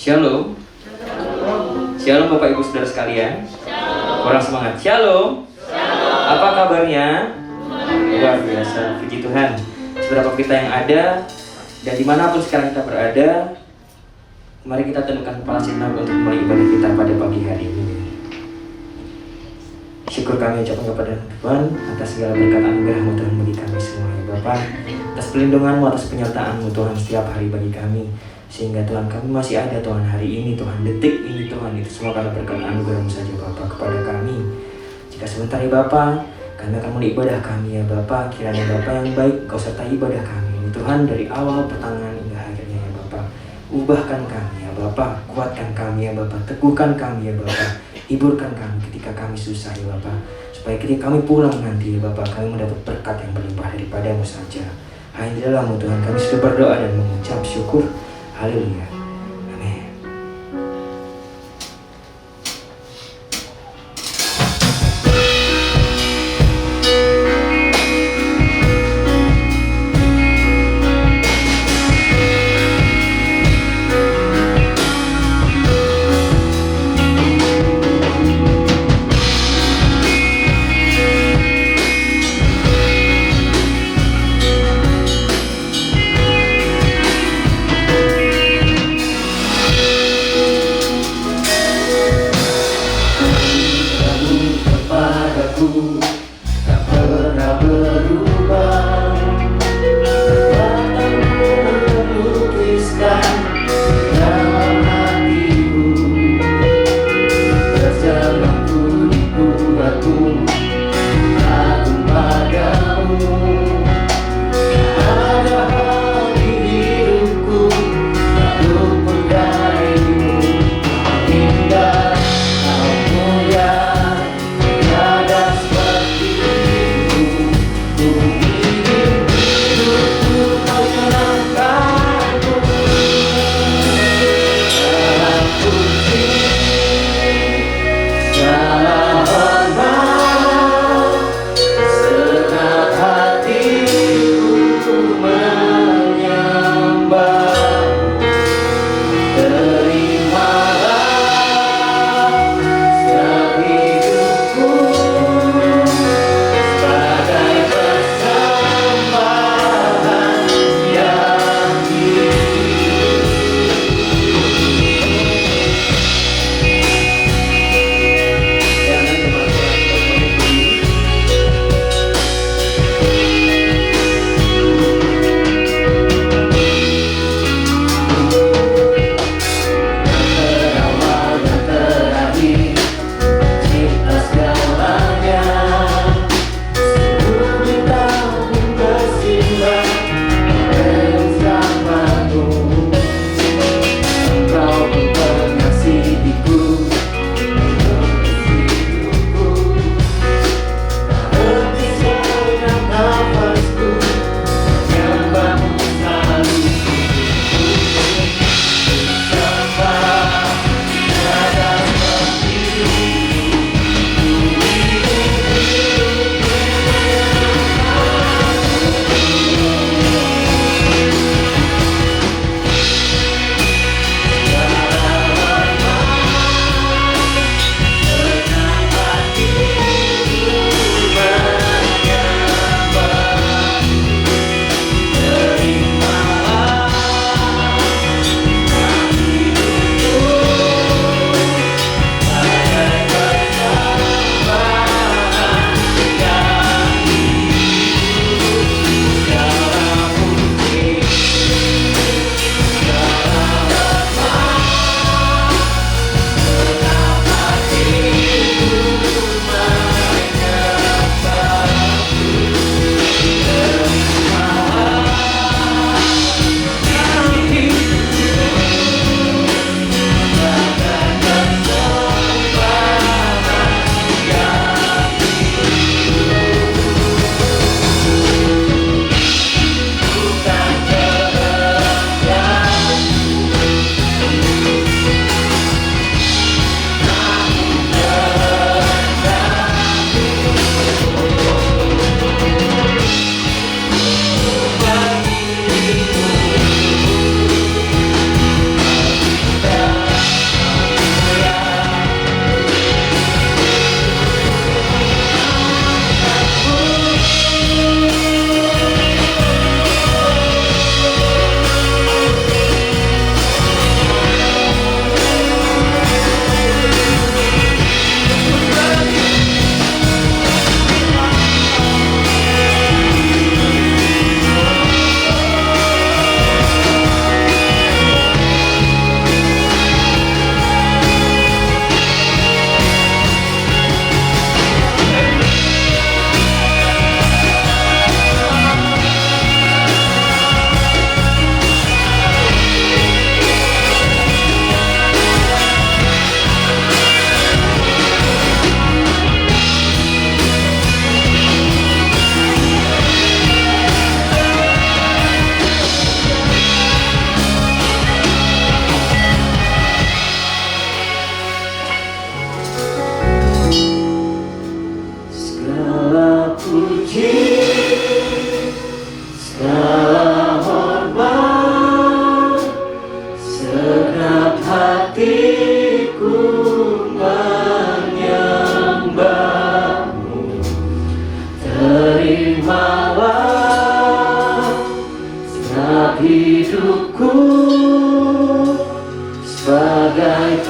Shalom. Shalom Bapak Ibu Saudara sekalian. Orang semangat. Shalom. Apa kabarnya? Luar biasa. Puji Tuhan. Seberapa kita yang ada dan dimanapun sekarang kita berada, mari kita tundukkan kepala sejenak untuk mulai ibadah kita pada pagi hari ini. Syukur kami ucapkan kepada Tuhan atas segala berkat anugerah-Mu Tuhan bagi kami semua ya Bapak, atas perlindungan-Mu, atas penyertaan-Mu Tuhan setiap hari bagi kami, sehingga Tuhan kami masih ada Tuhan hari ini, Tuhan detik ini Tuhan, itu semua karena berkat anugerah-Mu saja Bapak kepada kami. Jika sebentar ya Bapak, kami akan mulai ibadah kami ya Bapak, kiranya Bapak yang baik Kau sertai ibadah kami ini Tuhan, dari awal pertengahan hingga akhirnya ya Bapak. Ubahkan kami ya Bapak, kuatkan kami ya Bapak, teguhkan kami ya Bapak, hiburkan kami ketika kami susah ya Bapak, supaya ketika kami pulang nanti ya Bapak, kami mendapat berkat yang berlimpah daripada-Mu saja. Hanya di dalam-Mu Tuhan kami sudah berdoa dan mengucap syukur. Haleluya. Amin.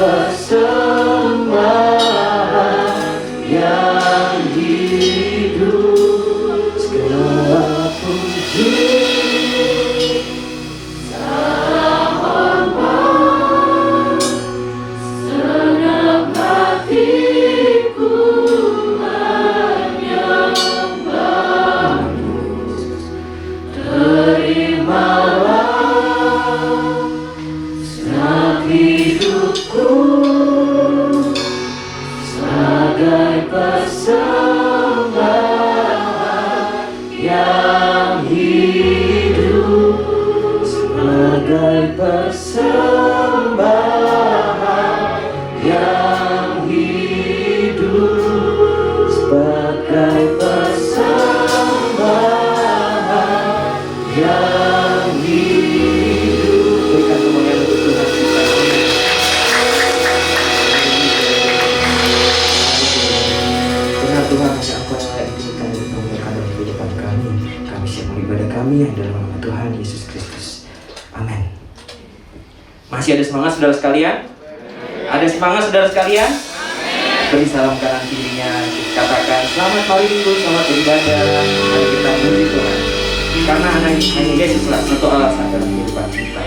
persembahan yang hidup. Segala puji persembahan yang hidup, sebagai persembahan yang hidup. Berikan kemuliaan untuk Tuhan kita. Benar Tuhan, hanya Engkau yang layak diberikan untuk memuliakan dalam kehidupan kami. Kami siap beribadah kami yang dalam nama Tuhan Yesus Kristus. Amin. Masih ada semangat saudara sekalian? Ada semangat saudara sekalian? Beri salam kanan kirinya. Katakan selamat hari Minggu, selamat beribadah. Mari kita memuji Tuhan. Karena hanya Yesuslah satu alasan dalam kehidupan kita.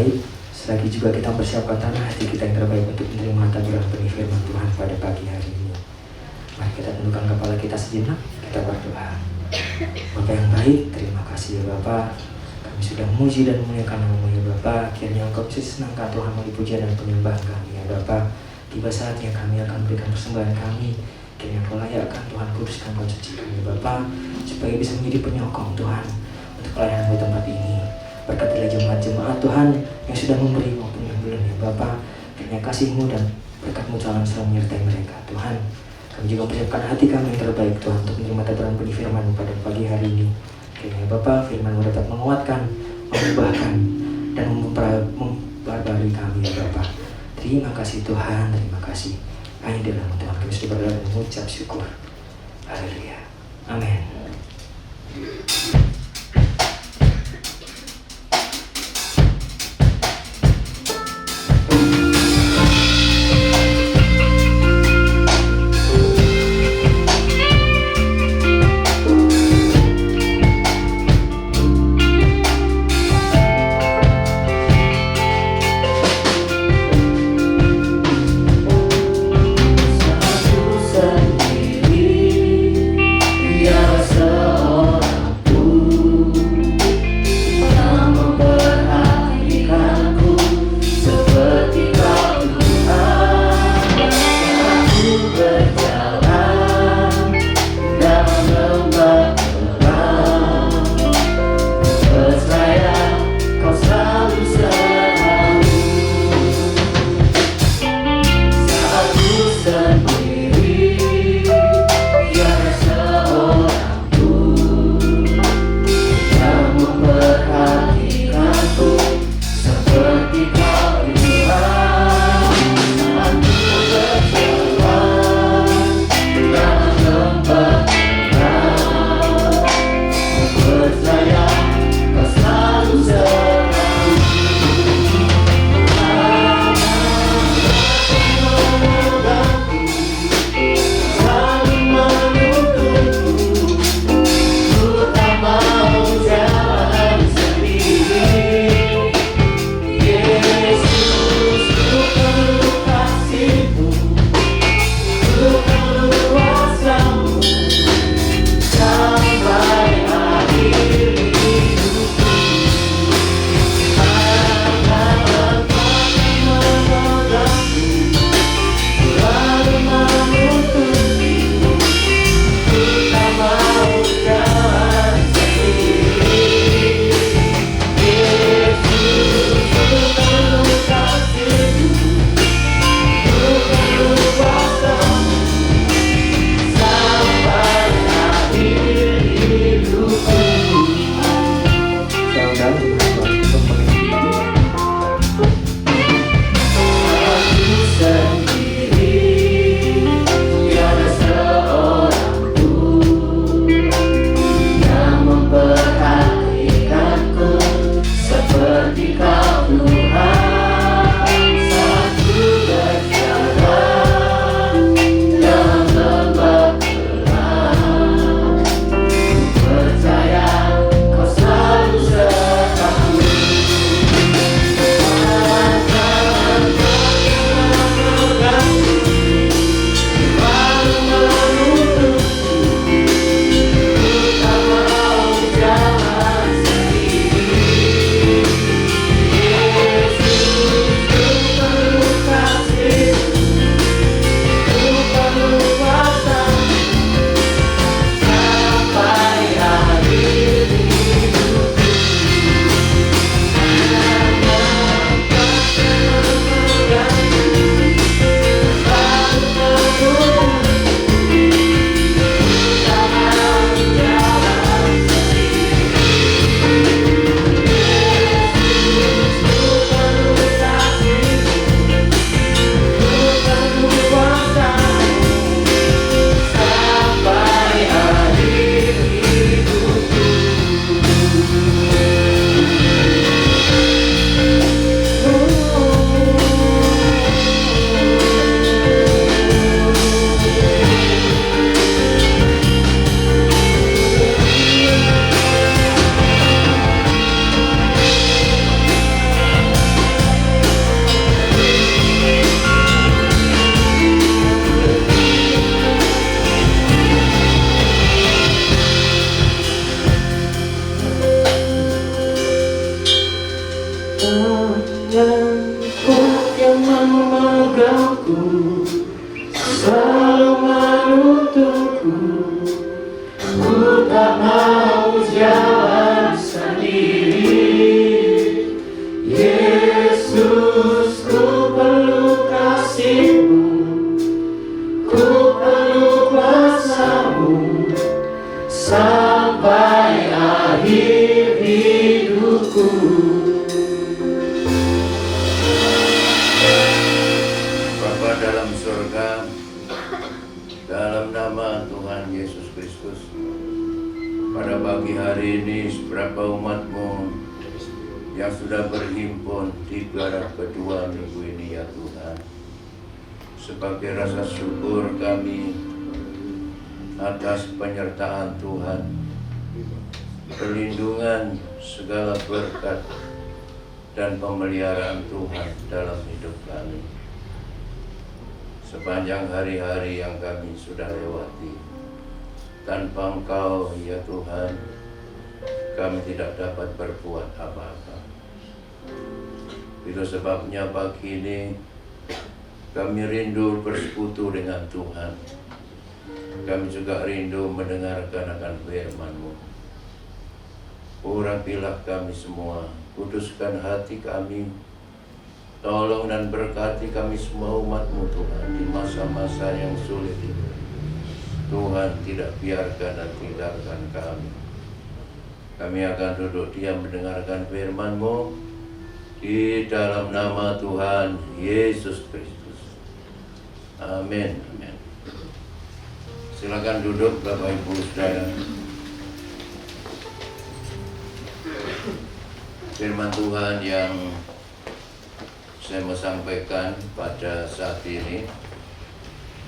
terbaik, selagi juga kita mempersiapkan tanah hati kita yang terbaik untuk menerima taburan benih firman Tuhan pada pagi hari ini. Mari kita tundukkan kepala kita sejenak, kita berdoa. Bapa yang baik, terima kasih ya Bapa. Kami sudah memuji dan memuliakan nama-Mu ya Bapa. Kiranya Engkau bisa senangkan Tuhan melalui pujian dan penyembahan kami ya Bapa. Tiba saatnya kami akan berikan persembahan kami. Kiranya Engkau layakkan Tuhan, kuduskan Engkau sucikan ya Bapa, supaya bisa menjadi penyokong Tuhan untuk pelayanan di tempat ini. Berkatilah jemaat-jemaat Tuhan yang sudah memberi maupun yang belum ya Bapa. Kiranya kasih-Mu dan berkat-Mu Tuhan selalu menyertai mereka Tuhan. Kami juga mempersiapkan hati kami yang terbaik Tuhan untuk menerima taburan benih firman pada pagi hari ini. Kiranya Bapa, firman-Mu dapat menguatkan, mengubahkan, dan memperbarui kami ya Bapa. Terima kasih Tuhan, terima kasih. Hanya dalam Tuhan kami sudah berdoa dan mengucap syukur. Haleluya. Amin. Satu sendiri Kristus. Pada pagi hari ini seberapa umat-Mu yang sudah berhimpun di ibadah kedua minggu ini ya Tuhan. Sebagai rasa syukur kami atas penyertaan Tuhan, perlindungan, segala berkat dan pemeliharaan Tuhan dalam hidup kami. Sepanjang hari-hari yang kami sudah lewati, tanpa Engkau ya Tuhan, kami tidak dapat berbuat apa-apa. Itu sebabnya pagi ini kami rindu bersekutu dengan Tuhan. Kami juga rindu mendengarkan akan firman-Mu. Urapilah kami semua, kuduskan hati kami. Tolong dan berkati kami semua umat-Mu Tuhan di masa-masa yang sulit ini. Tuhan tidak biarkan dan tinggalkan kami. Kami akan duduk diam mendengarkan firman-Mu di dalam nama Tuhan Yesus Kristus. Amin. Amin. Silakan duduk Bapak Ibu Saudara. Firman Tuhan yang saya mau sampaikan pada saat ini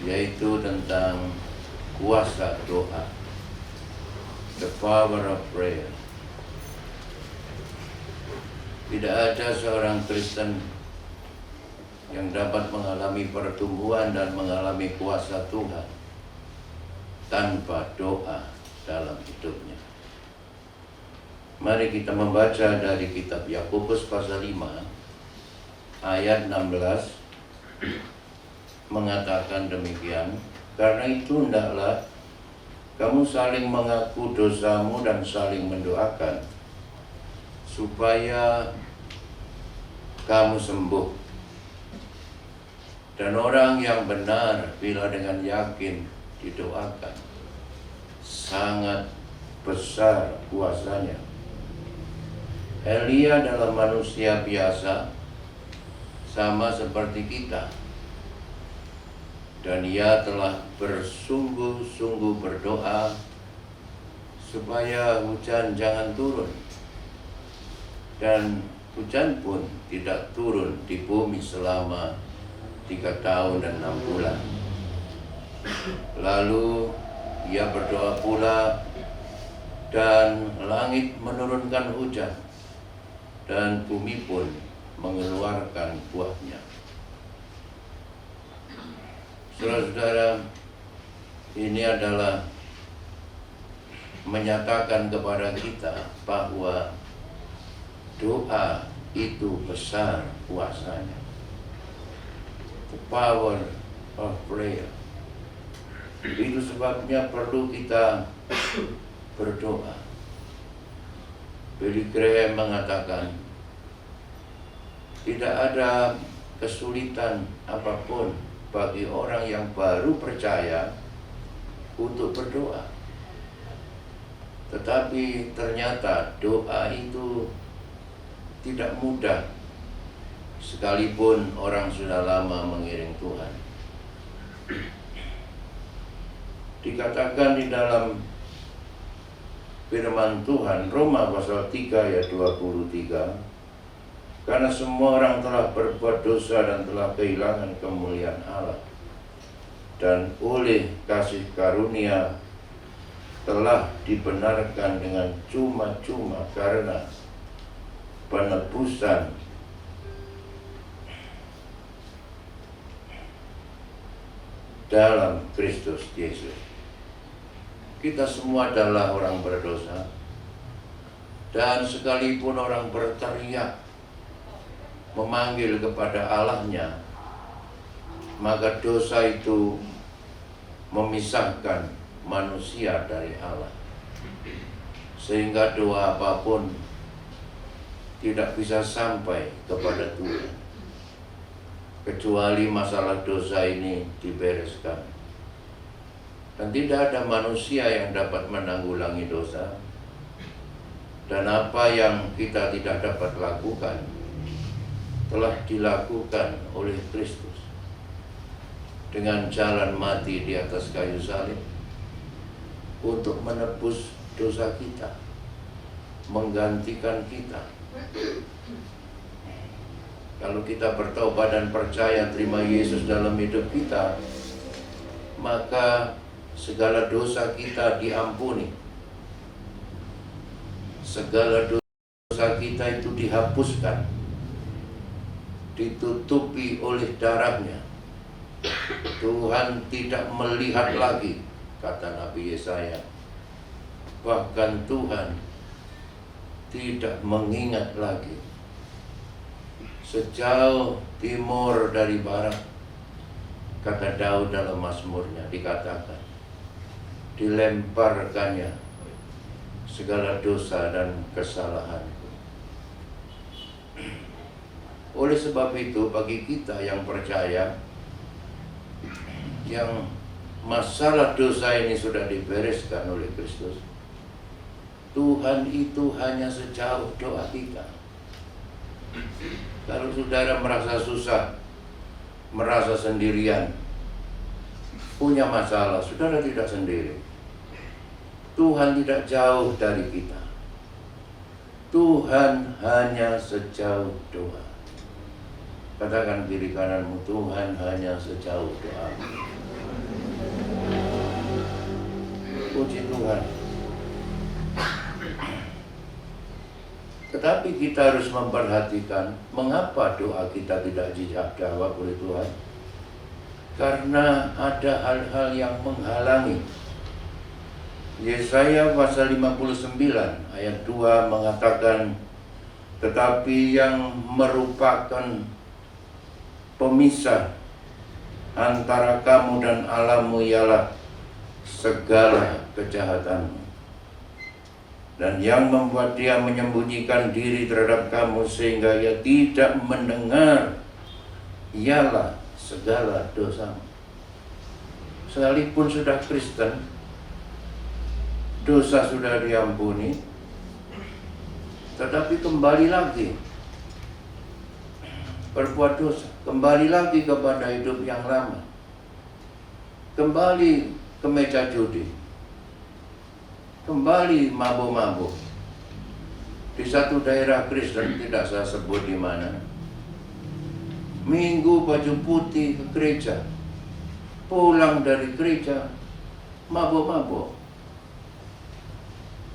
yaitu tentang kuasa doa, the power of prayer. Tidak ada seorang Kristen yang dapat mengalami pertumbuhan dan mengalami kuasa Tuhan tanpa doa dalam hidupnya. Mari kita membaca dari kitab Yakobus pasal 5 ayat 16 mengatakan demikian, karena itu hendaklah kamu saling mengaku dosamu dan saling mendoakan supaya kamu sembuh. Dan orang yang benar bila dengan yakin didoakan, sangat besar kuasanya. Elia adalah manusia biasa, sama seperti kita, dan ia telah bersungguh-sungguh berdoa supaya hujan jangan turun, dan hujan pun tidak turun di bumi selama 3 tahun dan 6 bulan. Lalu ia berdoa pula, dan langit menurunkan hujan, dan bumi pun mengeluarkan buahnya. Saudara-saudara, ini adalah menyatakan kepada kita bahwa doa itu besar kuasanya. The power of prayer. Itu sebabnya perlu kita berdoa. Billy Graham mengatakan, tidak ada kesulitan apapun bagi orang yang baru percaya untuk berdoa. Tetapi ternyata doa itu tidak mudah, sekalipun orang sudah lama mengiring Tuhan. Dikatakan di dalam firman Tuhan, Roma pasal 3 ayat 23, karena semua orang telah berbuat dosa dan telah kehilangan kemuliaan Allah, dan oleh kasih karunia telah dibenarkan dengan cuma-cuma karena penebusan dalam Kristus Yesus. Kita semua adalah orang berdosa, dan sekalipun orang berteriak memanggil kepada Allahnya, maka dosa itu memisahkan manusia dari Allah, sehingga doa apapun tidak bisa sampai kepada Tuhan kecuali masalah dosa ini dibereskan. Dan tidak ada manusia yang dapat menanggulangi dosa, dan apa yang kita tidak dapat lakukan telah dilakukan oleh Kristus dengan jalan mati di atas kayu salib. untuk menebus dosa kita, menggantikan kita. Kalau kita bertobat dan percaya terima Yesus dalam hidup kita, maka segala dosa kita diampuni. Segala dosa kita itu dihapuskan, ditutupi oleh darahnya. Tuhan tidak melihat lagi, kata Nabi Yesaya. Bahkan Tuhan tidak mengingat lagi. Sejauh timur dari barat, kata Daud dalam Mazmurnya, dikatakan dilemparkannya segala dosa dan kesalahanku. Oleh sebab itu, bagi kita yang percaya, yang masalah dosa ini sudah dibereskan oleh Kristus, Tuhan itu hanya sejauh doa kita. Kalau saudara merasa susah, merasa sendirian, punya masalah, saudara tidak sendiri. Tuhan tidak jauh dari kita. Tuhan hanya sejauh doa. Katakan kiri kananmu, Tuhan hanya sejauh doa. Puji Tuhan. Tetapi kita harus memperhatikan mengapa doa kita tidak dijawab oleh Tuhan. Karena ada hal-hal yang menghalangi. Yesaya pasal 59 ayat 2 mengatakan, tetapi yang merupakan pemisah antara kamu dan Allahmu ialah segala kejahatanmu. Dan yang membuat dia menyembunyikan diri terhadap kamu sehingga ia tidak mendengar ialah segala dosamu. Sekalipun sudah Kristen, dosa sudah diampuni, tetapi kembali lagi berbuat dosa, kembali lagi kepada hidup yang lama, kembali ke meja judi, kembali mabuk-mabuk. Di satu daerah Kristen, tidak saya sebut di mana, Minggu baju putih ke gereja, pulang dari gereja mabuk-mabuk.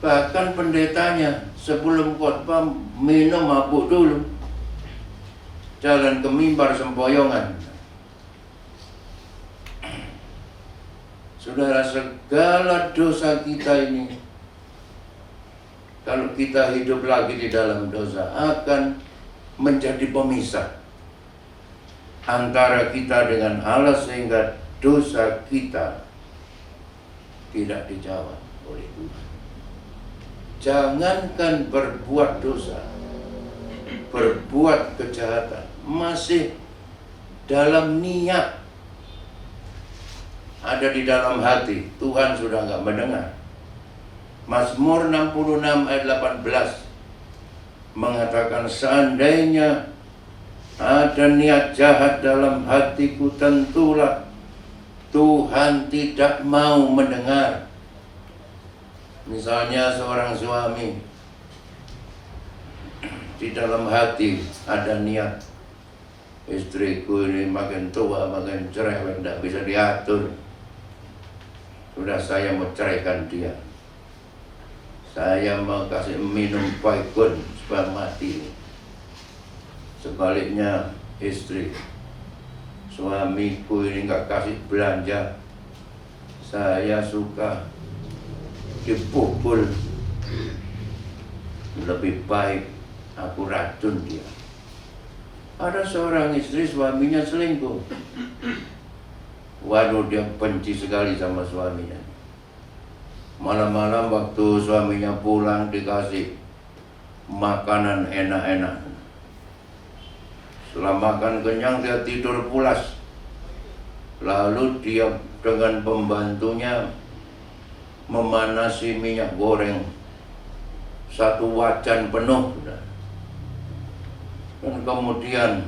Bahkan pendetanya sebelum khotbah minum mabuk dulu, jalan ke mimbar sempoyongan. Saudara, segala dosa kita ini, kalau kita hidup lagi di dalam dosa, akan menjadi pemisah antara kita dengan Allah, sehingga dosa kita tidak dijawab oleh Tuhan. Jangankan berbuat dosa, berbuat kejahatan, masih dalam niat, ada di dalam hati, Tuhan sudah nggak mendengar. Mazmur 66 ayat 18 mengatakan, seandainya ada niat jahat dalam hatiku, tentulah Tuhan tidak mau mendengar. Misalnya seorang suami di dalam hati ada niat, istriku ini makin tua, makin cerewet, tidak bisa diatur. Sudah, saya mau ceraikan dia. Saya mau kasih minum Baygon supaya mati. Sebaliknya istri, suamiku ini nggak kasih belanja, saya suka dipukul, lebih baik aku racun dia. Ada seorang istri suaminya selingkuh. Waduh, dia benci sekali sama suaminya. Malam-malam waktu suaminya pulang dikasih makanan enak-enak. Setelah makan kenyang dia tidur pulas. Lalu dia dengan pembantunya memanasi minyak goreng 1 wajan penuh. Dan kemudian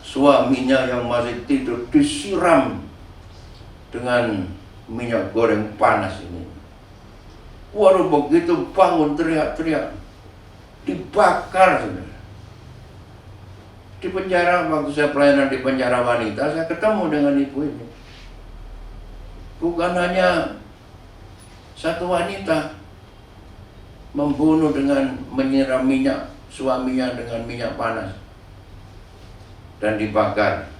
suaminya yang masih tidur disiram dengan minyak goreng panas ini. Waduh, begitu bangun teriak-teriak, dibakar. Saudara. Di penjara, waktu saya pelayanan di penjara wanita, saya ketemu dengan ibu ini. Bukan hanya satu wanita membunuh dengan menyiram minyak suaminya dengan minyak panas dan dibakar.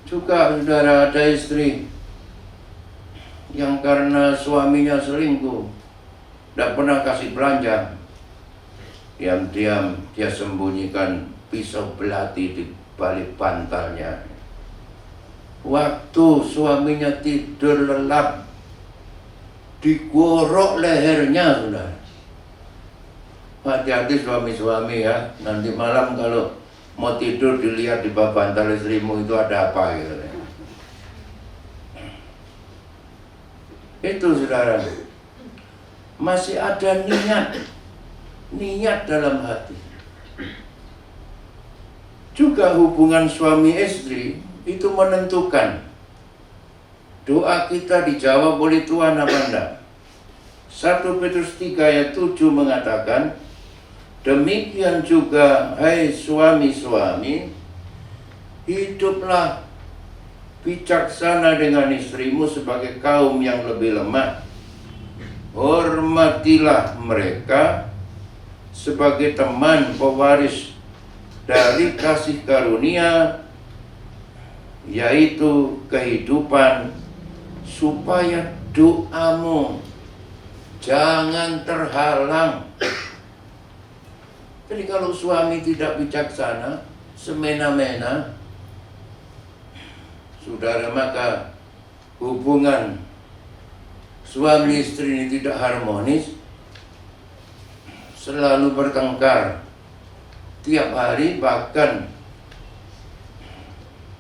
Juga saudara, ada istri yang karena suaminya selingkuh, tidak pernah kasih belanja, diam-diam dia sembunyikan pisau belati di balik bantalnya. Waktu suaminya tidur lelap, digorok lehernya, saudara. Hati-hati suami-suami ya, nanti malam kalau mau tidur dilihat di bawah bantal istrimu itu ada apa gitu. Itu saudara, masih ada niat dalam hati. Juga hubungan suami istri itu menentukan doa kita dijawab oleh Tuhan apa enggak. 1 Petrus 3 ayat 7 mengatakan, demikian juga hai suami-suami, hiduplah bijaksana dengan istrimu sebagai kaum yang lebih lemah. Hormatilah mereka sebagai teman pewaris dari kasih karunia, yaitu kehidupan, supaya doamu jangan terhalang. Jadi kalau suami tidak bijaksana, semena-mena, saudara, maka hubungan suami istri ini tidak harmonis, selalu bertengkar tiap hari, bahkan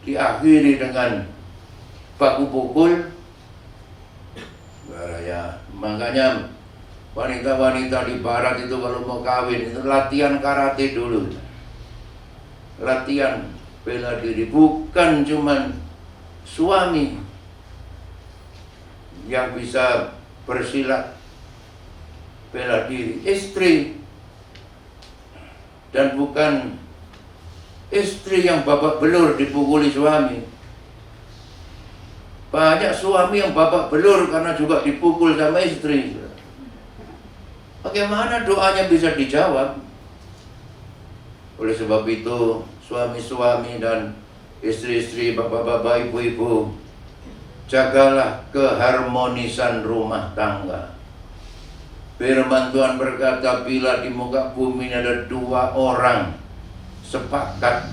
diakhiri dengan baku pukul. Ya, makanya wanita-wanita di barat itu kalau mau kawin itu latihan karate dulu, latihan bela diri. Bukan cuman suami yang bisa bersilat bela diri, istri. Dan bukan istri yang babak belur dipukuli suami. Banyak suami yang babak belur karena juga dipukul sama istri. Bagaimana doanya bisa dijawab? Oleh sebab itu, suami-suami dan istri-istri, bapak-bapak, ibu-ibu, jagalah keharmonisan rumah tangga. Firman Tuhan berkata, bila di muka bumi ada 2 orang sepakat,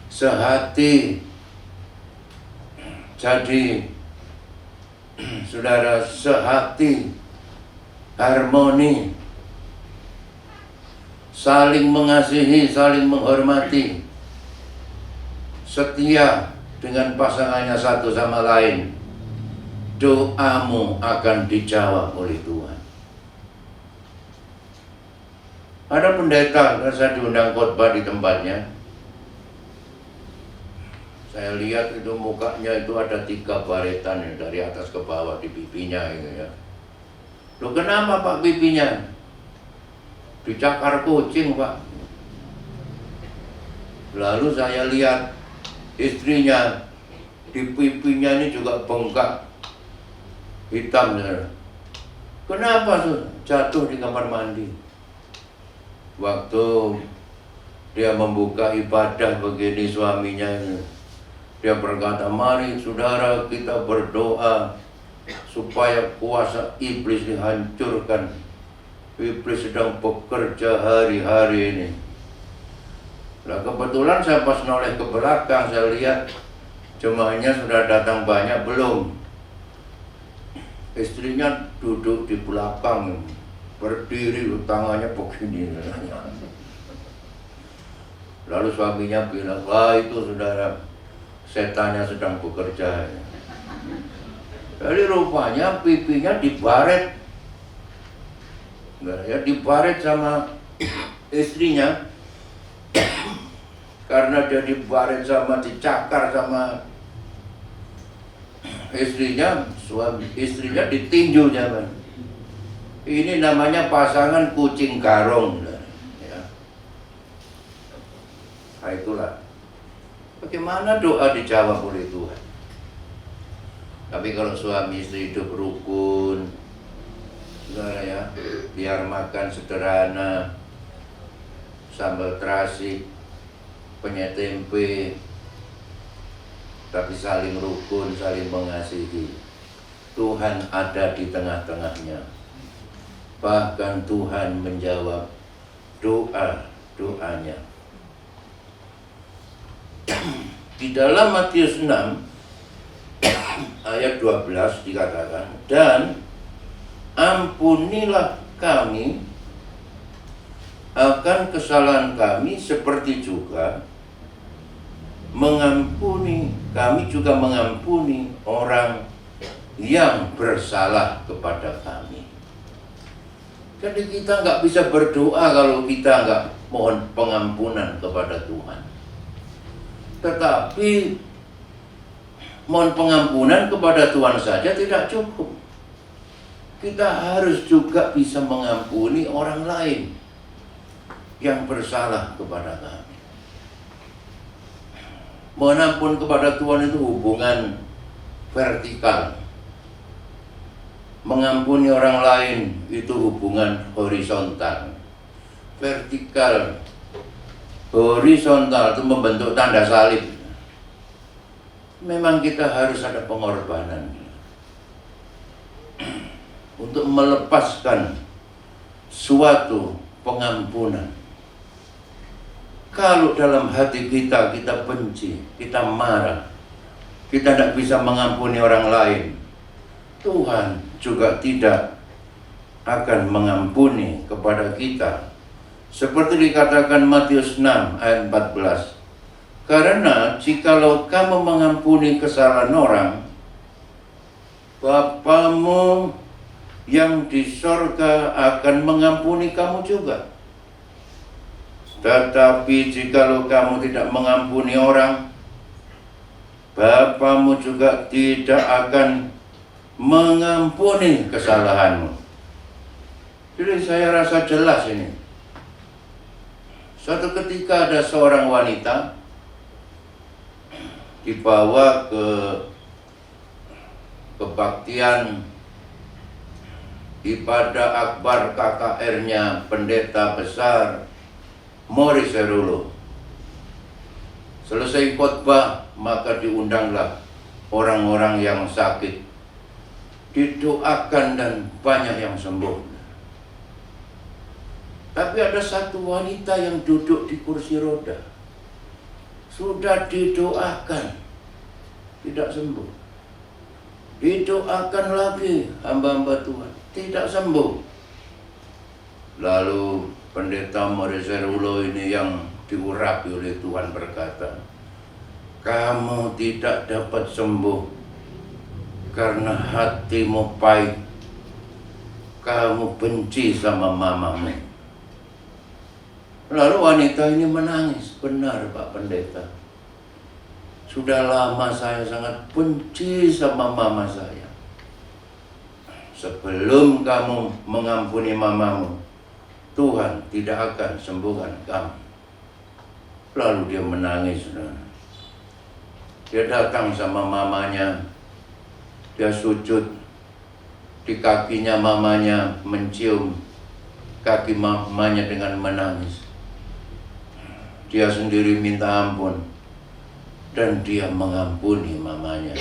sehati, jadi saudara, sehati, harmoni, saling mengasihi, saling menghormati, setia dengan pasangannya satu sama lain, doamu akan dijawab oleh Tuhan. Ada pendeta, saya diundang khotbah di tempatnya. Saya lihat itu mukanya itu ada 3 baretan ya, dari atas ke bawah di pipinya gitu ya. Loh, kenapa Pak pipinya? Dicakar kucing Pak. Lalu saya lihat istrinya, di pipinya ini juga bengkak hitam ya. Kenapa tuh? Jatuh di kamar mandi. Waktu dia membuka ibadah begini suaminya ini, dia berkata, mari saudara kita berdoa supaya kuasa iblis dihancurkan. Iblis sedang bekerja hari-hari ini. Nah, kebetulan saya pas noleh ke belakang, saya lihat jemaahnya sudah datang banyak belum. Istrinya duduk di belakang, berdiri, tangannya begini. Lalu suaminya bilang, wah itu saudara, setannya sedang bekerja. Jadi rupanya pipinya dibaret, ya, dibaret sama istrinya. Karena dia dibaret sama, dicakar sama istrinya ditinju zaman. Ini namanya pasangan kucing garong. Ya. Nah, itulah. Bagaimana doa dijawab oleh Tuhan? Tapi kalau suami istri hidup rukun, saudara ya, biar makan sederhana, sambal terasi, penyet tempe, tapi saling rukun, saling mengasihi. Tuhan ada di tengah-tengahnya. Bahkan Tuhan menjawab doanya. Di dalam Matius 6 ayat 12 dikatakan, dan ampunilah kami akan kesalahan kami seperti juga kami juga mengampuni orang yang bersalah kepada kami. Jadi kita nggak bisa berdoa kalau kita nggak mohon pengampunan kepada Tuhan. Tetapi mohon pengampunan kepada Tuhan saja tidak cukup. Kita harus juga bisa mengampuni orang lain yang bersalah kepada kami. Mohon ampun kepada Tuhan itu hubungan vertikal. Mengampuni orang lain itu hubungan horizontal. Vertikal, horizontal itu membentuk tanda salib. Memang kita harus ada pengorbanan untuk melepaskan suatu pengampunan. Kalau dalam hati kita benci, kita marah, kita tidak bisa mengampuni orang lain, Tuhan juga tidak akan mengampuni kepada kita. Seperti dikatakan Matius 6 ayat 14. Karena jikalau kamu mengampuni kesalahan orang, Bapamu yang di sorga akan mengampuni kamu juga. Tetapi jikalau kamu tidak mengampuni orang, Bapamu juga tidak akan mengampuni kesalahanmu. Jadi saya rasa jelas ini. Suatu ketika ada seorang wanita dibawa ke kebaktian ibadah akbar KKR-nya pendeta besar Morris Cerullo. Selesai khotbah, maka diundanglah orang-orang yang sakit, didoakan dan banyak yang sembuh. Tapi ada satu wanita yang duduk di kursi roda, sudah didoakan, tidak sembuh. Didoakan lagi hamba-hamba Tuhan, tidak sembuh. Lalu pendeta Morris Cerullo ini yang diurapi oleh Tuhan berkata, kamu tidak dapat sembuh karena hatimu pahit, kamu benci sama mamamu. Lalu wanita ini menangis, benar Pak Pendeta, sudah lama saya sangat benci sama mama saya. Sebelum kamu mengampuni mamamu, Tuhan tidak akan sembuhkan kamu. Lalu dia menangis. Dia datang sama mamanya, dia sujud di kakinya mamanya, mencium kaki mamanya dengan menangis. Dia sendiri minta ampun dan dia mengampuni mamanya.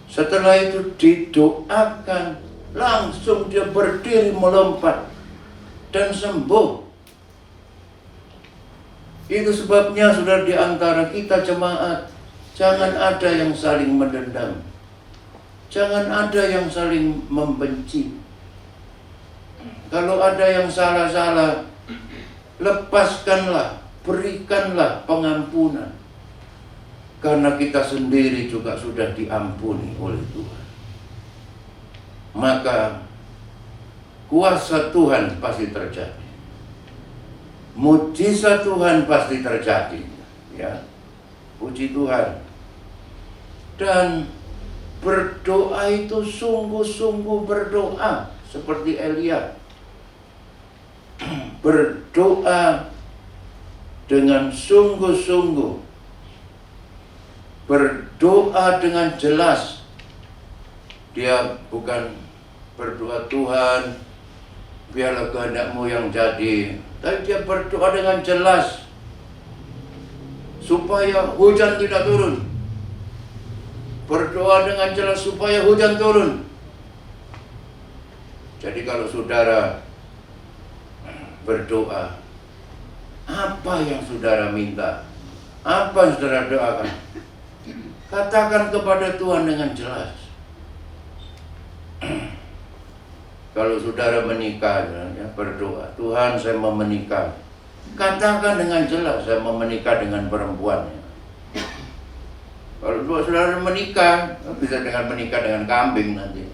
Setelah itu didoakan, langsung dia berdiri melompat dan sembuh. Itu sebabnya sudah di antara kita jemaat, jangan ada yang saling mendendam, jangan ada yang saling membenci. Kalau ada yang salah-salah, lepaskanlah, berikanlah pengampunan. Karena kita sendiri juga sudah diampuni oleh Tuhan. Maka kuasa Tuhan pasti terjadi. Mujizat Tuhan pasti terjadi. Ya, puji Tuhan. Dan berdoa itu sungguh-sungguh berdoa, seperti Elia. Berdoa dengan sungguh-sungguh, berdoa dengan jelas. Dia bukan berdoa, Tuhan biarlah kehendak-Mu yang jadi, tapi dia berdoa dengan jelas supaya hujan tidak turun. Berdoa dengan jelas supaya hujan turun. Jadi kalau saudara berdoa, apa yang saudara minta, apa yang saudara doakan, katakan kepada Tuhan dengan jelas. Kalau saudara menikah, ya, berdoa, Tuhan saya mau menikah. Katakan dengan jelas, saya mau menikah dengan perempuan. Kalau saudara menikah, bisa dengan menikah dengan kambing nanti.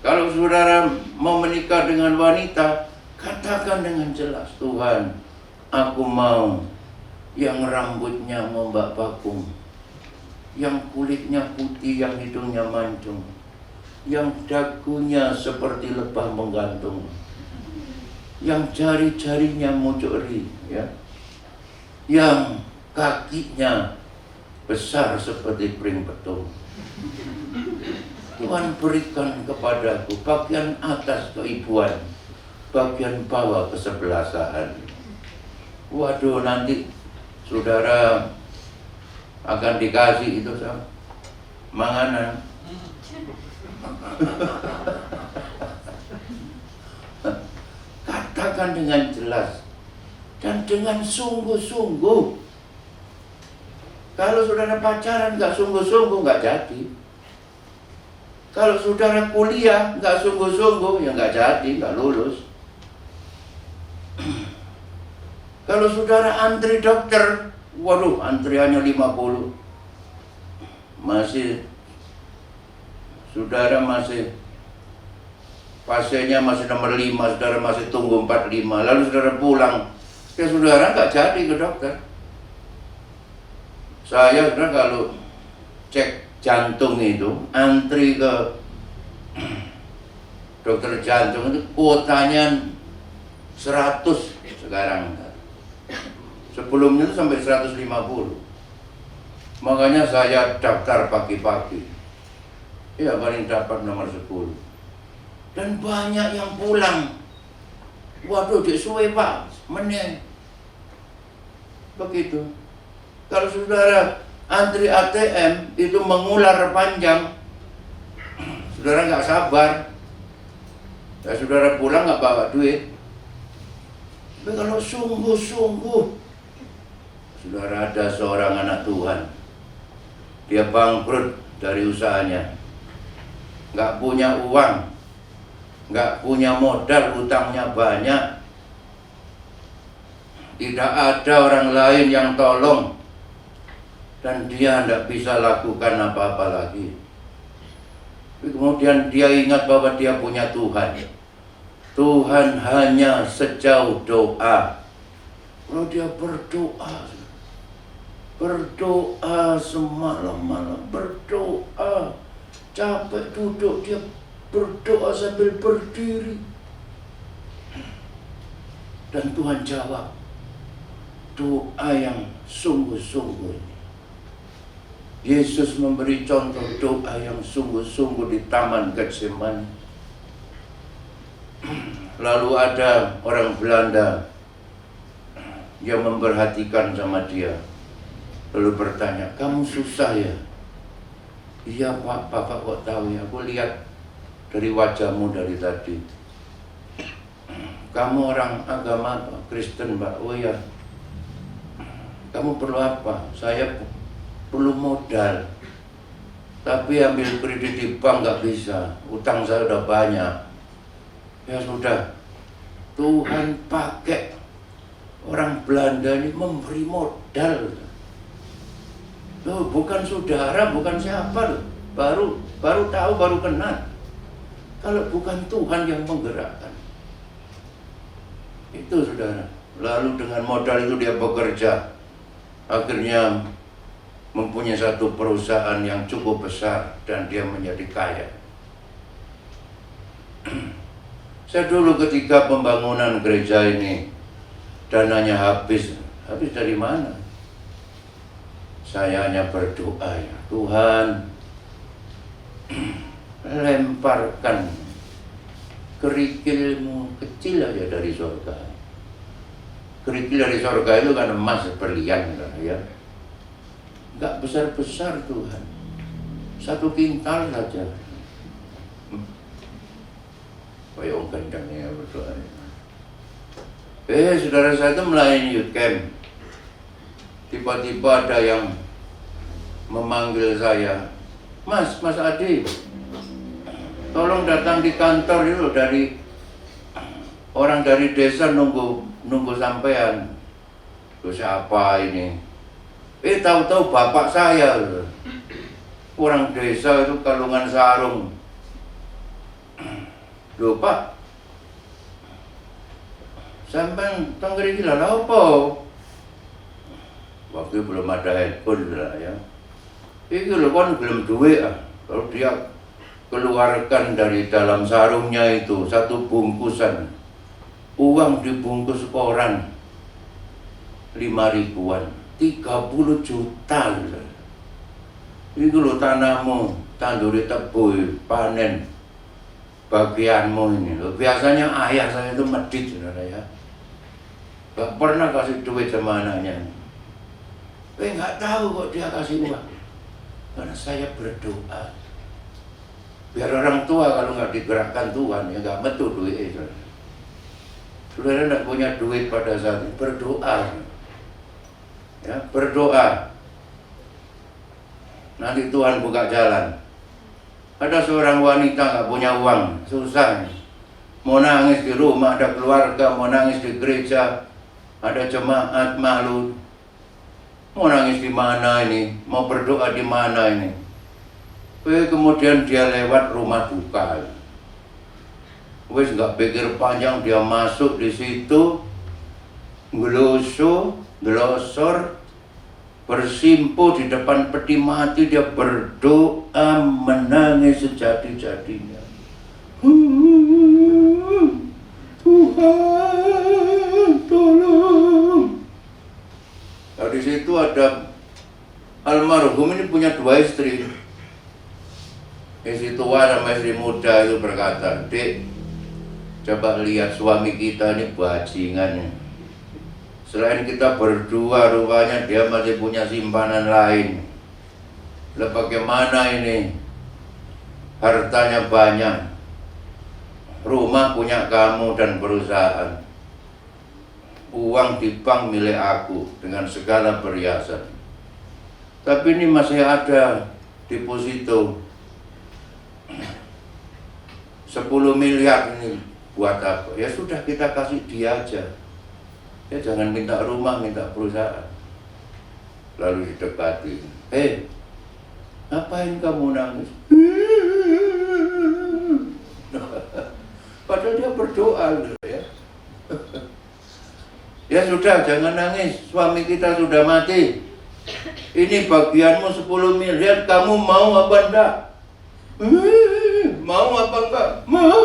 Kalau saudara mau menikah dengan wanita, katakan dengan jelas, Tuhan, aku mau yang rambutnya membak bakung, yang kulitnya putih, yang hidungnya mancung, yang dagunya seperti lebah menggantung, yang jari-jarinya mucuri, ya, yang kakinya besar seperti pring betung. Tuhan berikan kepadaku bagian atas keibuan, bagian bawah kesebelasan. Waduh, nanti saudara akan dikasih itu sama manganan. Katakan dengan jelas dan dengan sungguh-sungguh. Kalau saudara pacaran nggak sungguh-sungguh, nggak jadi. Kalau saudara kuliah nggak sungguh-sungguh, ya nggak jadi, nggak lulus. Kalau saudara antri dokter, waduh, antriannya 50. Saudara masih pasiennya masih nomor 5, saudara masih tunggu 45, lalu saudara pulang, ya saudara nggak jadi ke dokter. Saya saudara kalau cek jantung itu, antri ke dokter jantung itu kuotanya 100 sekarang. Sebelumnya itu sampai 150. Makanya saya daftar pagi-pagi. Ya paling dapat nomor 10. Dan banyak yang pulang. Waduh, dia suwe Pak, meneng. Begitu. Kalau saudara antri ATM itu mengular panjang, saudara nggak sabar. Ya saudara pulang nggak bawa duit. Tapi kalau sungguh-sungguh, saudara ada seorang anak Tuhan, dia bangkrut dari usahanya, nggak punya uang, nggak punya modal, hutangnya banyak, tidak ada orang lain yang tolong, dan dia tidak bisa lakukan apa-apa lagi. Kemudian dia ingat bahwa dia punya Tuhan. Tuhan hanya sejauh doa. Kalau dia berdoa semalam-malam, berdoa, capek duduk, dia berdoa sambil berdiri. Dan Tuhan jawab doa yang sungguh-sungguh. Yesus memberi contoh doa yang sungguh-sungguh di Taman Getsemani. Lalu ada orang Belanda yang memperhatikan sama dia, lalu bertanya, kamu susah ya? Iya Pak, Bapak kok tahu ya? Aku lihat dari wajahmu dari tadi. Kamu orang agama apa? Kristen Pak. Oh ya. Kamu perlu apa? Saya perlu modal, tapi ambil kredit di bank nggak bisa. Utang saya udah banyak. Ya sudah, Tuhan pakai orang Belanda ini memberi modal. Loh, bukan saudara, bukan siapa loh. Baru tahu, baru kenal. Kalau bukan Tuhan yang menggerakkan. Itu saudara. Lalu dengan modal itu dia bekerja. akhirnya mempunyai satu perusahaan yang cukup besar dan dia menjadi kaya. Saya dulu ketika pembangunan gereja ini dananya habis dari mana? Saya hanya berdoa, ya Tuhan, lemparkan kerikilmu kecil aja dari surga. Kerikil dari surga itu kan emas berlian, ya. Enggak besar-besar Tuhan, 1 kintal saja. Payung kencangnya berdoa. Saudara saya itu melayani youth camp. Tiba-tiba ada yang memanggil saya, Mas Adi, tolong datang di kantor itu, dari orang dari desa nunggu sampean. Terus siapa ini? Tahu-tahu bapak saya, orang desa itu Kalungan Sarung. Loh Pak, sampean tanggeri gila apa? Waktu belum ada handphone lah ya. Iki lho kan belum duit ah. Kalau dia keluarkan dari dalam sarungnya itu 1 bungkusan uang dibungkus koran 5.000-an, 30 juta lho. Iki lho tanahmu, tanduri tebu, panen bagianmu ini loh. Biasanya ayah saya itu medit, saudara ya, gak pernah kasih duit sama anaknya. Nggak tahu kok dia kasih uang, karena saya berdoa. Biar orang tua kalau nggak digerakkan Tuhan ya nggak metu duit. Saudara nggak punya duit pada saat itu, berdoa, ya berdoa. Nanti Tuhan buka jalan. Ada seorang wanita nggak punya uang, susah. Mau nangis di rumah, ada keluarga, mau nangis di gereja, ada jemaat, malu. Mau nangis di mana ini? Mau berdoa di mana ini? Kemudian dia lewat rumah duka. Wes nggak pikir panjang, dia masuk di situ, glosor, bersimpuh di depan peti mati, dia berdoa menangis sejadi-jadinya. Tuhan tolong. Nah, di situ ada almarhum ini punya 2 istri. Istri tua sama istri muda itu berkata, Dek, coba lihat suami kita ini bajingan. Selain kita berdua, rupanya dia masih punya simpanan lain. Lah bagaimana ini? Hartanya banyak, rumah punya kamu dan perusahaan, uang di bank milik aku dengan segala perhiasan. Tapi ini masih ada deposito 10 miliar ini buat apa? Ya sudah, kita kasih dia aja. Ya jangan minta rumah, minta perusahaan. Lalu didekati. Ngapain kamu nangis? Padahal dia berdoa, ya. Ya sudah, jangan nangis. Suami kita sudah mati. Ini bagianmu 10 miliar. Kamu mau apa enggak? Mau apa enggak? Mau.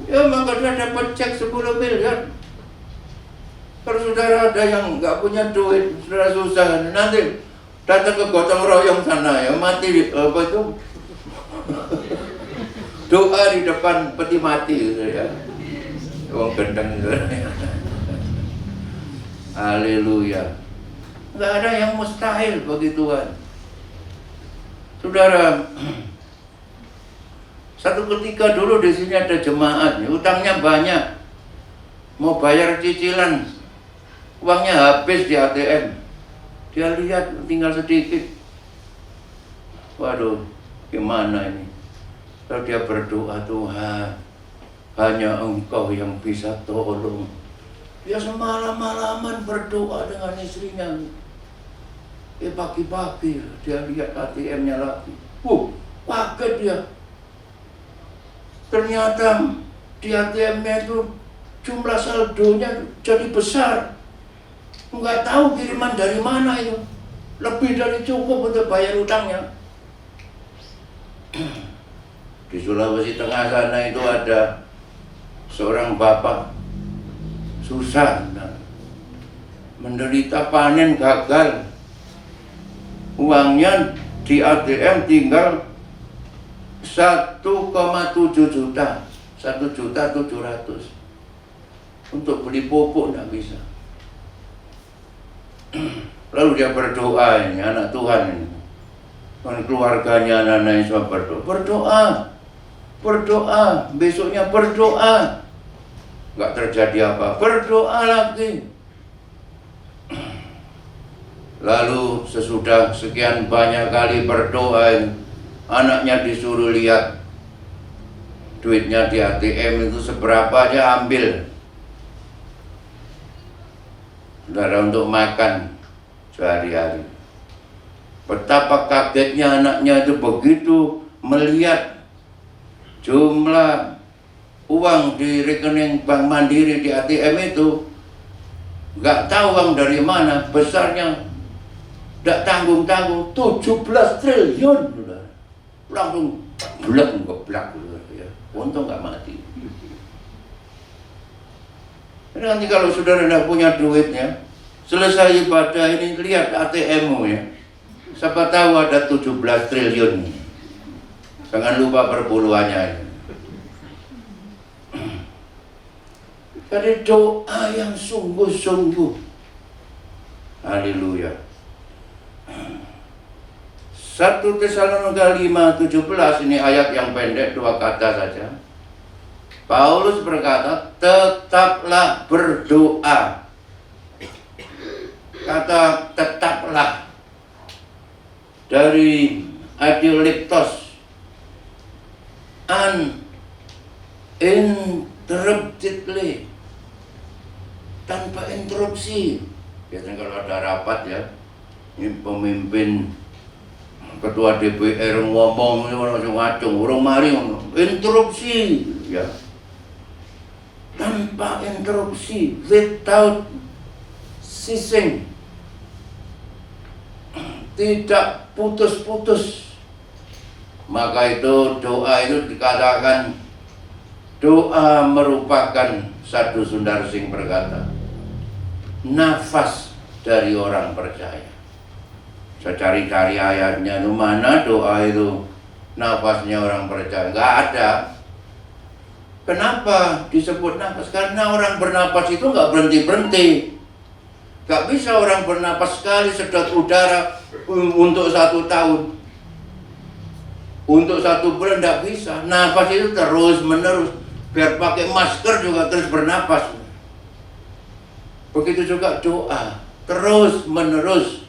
Ya maka dia dapat cek 10 miliar. Kalau saudara ada yang nggak punya duit, saudara susah, nanti datang ke gotong royong sana ya, mati di, apa itu? Doa di depan peti mati gitu ya. Uang gendeng gitu. Haleluya. Nggak ada yang mustahil bagi Tuhan. Saudara, satu ketika dulu di sini ada jemaat, utangnya banyak, mau bayar cicilan, uangnya habis di ATM. Dia lihat tinggal sedikit. Waduh, gimana ini? Kalau dia berdoa, Tuhan, hanya Engkau yang bisa tolong. Dia semalam-malaman berdoa dengan istrinya. Pagi-pagi dia lihat ATM-nya lagi. Kaget dia. Ternyata di ATM-nya itu jumlah saldonya jadi besar. Nggak tahu kiriman dari mana itu. Lebih dari cukup untuk bayar utangnya. Di Sulawesi Tengah sana itu ada seorang bapak susah, menderita panen gagal. Uangnya di ATM tinggal 1,7 juta, 1.700.000. Untuk beli pupuk nggak bisa. Lalu dia berdoa, ini anak Tuhan ini. Kan keluarganya, anak-anaknya semua berdoa, besoknya berdoa, nggak terjadi apa, berdoa lagi. Lalu sesudah sekian banyak kali berdoa, anaknya disuruh lihat duitnya di ATM itu seberapa aja ambil. Saudara, untuk makan sehari-hari. Betapa kagetnya anaknya itu begitu melihat jumlah uang di rekening Bank Mandiri di ATM itu, nggak tahu uang dari mana, besarnya nggak tanggung-tanggung 17 triliun. Langsung geblak ya. Untung nggak mati. Nanti kalau saudara tidak punya duitnya, selesai ibadah ini lihat ATM-mu ya. Siapa tahu ada 17 triliun. Jangan lupa perpuluhannya. Jadi doa yang sungguh-sungguh. Haleluya. 1 Tesalonika 5:17 ini ayat yang pendek, 2 kata saja. Paulus berkata, tetaplah berdoa. Kata tetaplah dari adiolektos, uninterruptedly, tanpa interupsi. Biasanya kalau ada rapat ya, ini pemimpin ketua DPR ngomong macam-macam, orang mari interupsi ya, tanpa interupsi, without ceasing, tidak putus-putus. Maka itu doa itu dikatakan, doa merupakan, satu Sundar Singh berkata, nafas dari orang percaya. Saya cari-cari ayatnya, di mana doa itu nafasnya orang percaya? Nggak ada. Kenapa disebut nafas? Karena orang bernapas itu nggak berhenti-berhenti. Nggak bisa orang bernapas sekali sedot udara untuk 1 tahun. Untuk 1 bulan nggak bisa. Nafas itu terus menerus. Biar pakai masker juga terus bernapas. Begitu juga doa, terus menerus.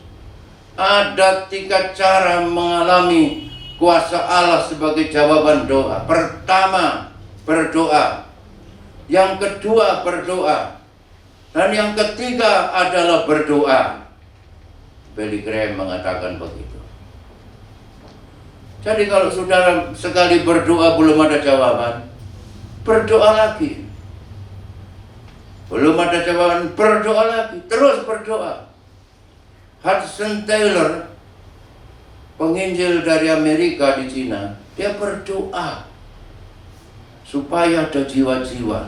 Ada 3 cara mengalami kuasa Allah sebagai jawaban doa. Pertama, berdoa. Yang kedua, berdoa. Dan yang ketiga adalah berdoa. Billy Graham mengatakan begitu. Jadi kalau saudara sekali berdoa belum ada jawaban, berdoa lagi. Belum ada jawaban, berdoa lagi. Terus berdoa. Hudson Taylor, penginjil dari Amerika di Cina, dia berdoa supaya ada jiwa-jiwa